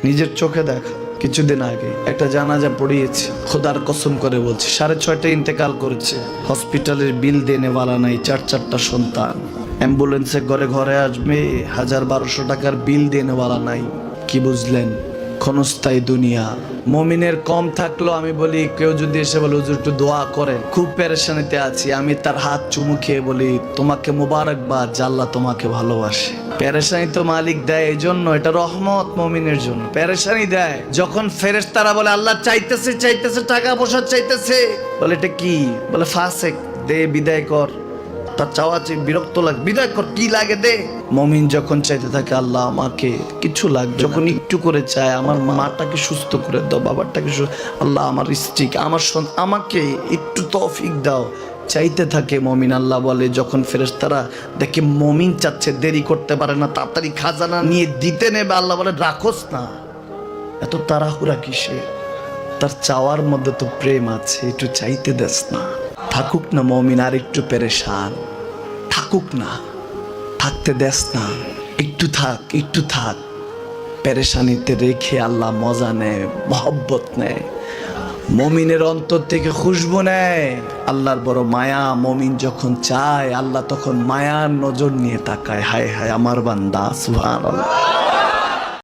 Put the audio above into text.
নিজের চোখে দেখা। কিছুদিন আগে একটা জানাজা পড়িয়েছে, খোদার কসম করে বলছে 6:30 ইন্তেকাল করেছে। হসপিটালের বিল দেনেওয়ালা নাই, 4 সন্তান। অ্যাম্বুলেন্সে ঘরে ঘরে আসবে, 1000-1200 টাকার বিল দেনেওয়ালা নাই। কি বুঝলেন? ক্ষণস্থায়ী দুনিয়া। মমিনের কম থাকলো আমি বলি, কেউ যদি এসে বলে হুজুর একটু দোয়া করেন, খুব পেরেশানিতে আছি, আমি তার হাত চুমু খেয়ে বলি তোমাকে মোবারকবাদ, আল্লাহ তোমাকে ভালোবাসে। পেরেশানি তো মালিক দেয়, এই জন্য এটা রহমত মমিনের জন্য। পেরেশানি দেয় যখন ফেরেশতারা বলে আল্লাহ চাইতেছে চাইতেছে, টাকা পয়সা চাইতেছে, বলে এটা কি? বলে ফাসেক, দে বিদায় কর। তার চাওয়া চেয়ে বিরক্ত লাগে, বিদায় কর, কি লাগে দে। মমিন যখন চাইতে থাকে আল্লাহ আমাকে কিছু লাগবে, যখন একটু করে চায় আমার মাটাকে সুস্থ করে দাও, বাবাটাকে আল্লাহ আমার স্ত্রী আমার আমাকে একটু তৌফিক দাও, চাইতে থাকে মমিন। আল্লাহ বলে যখন ফেরেশতারা দেখে মমিন চাচ্ছে, দেরি করতে পারে না, তাড়াতাড়ি খাজানা নিয়ে দিতে নেবে, আল্লাহ বলে রাখোস না, এত তাড়াহুড়া কিসে? তার চাওয়ার মধ্যে তো প্রেম আছে, একটু চাইতে দেস না। থাকুক না মমিন আর একটু পেরেশান, থাকুক না, থাকতে দেস না, একটু থাক, একটু থাক। পেরেশানিতে রেখে আল্লাহ মজা নেয়, মহব্বত নেয়, মমিনের অন্তর থেকে খুশবু নেয়। আল্লাহর বড় মায়া, মমিন যখন চায় আল্লাহ তখন মায়ার নজর নিয়ে তাকায়, হায় হায় আমার বান্দা, সুবহানাল্লাহ।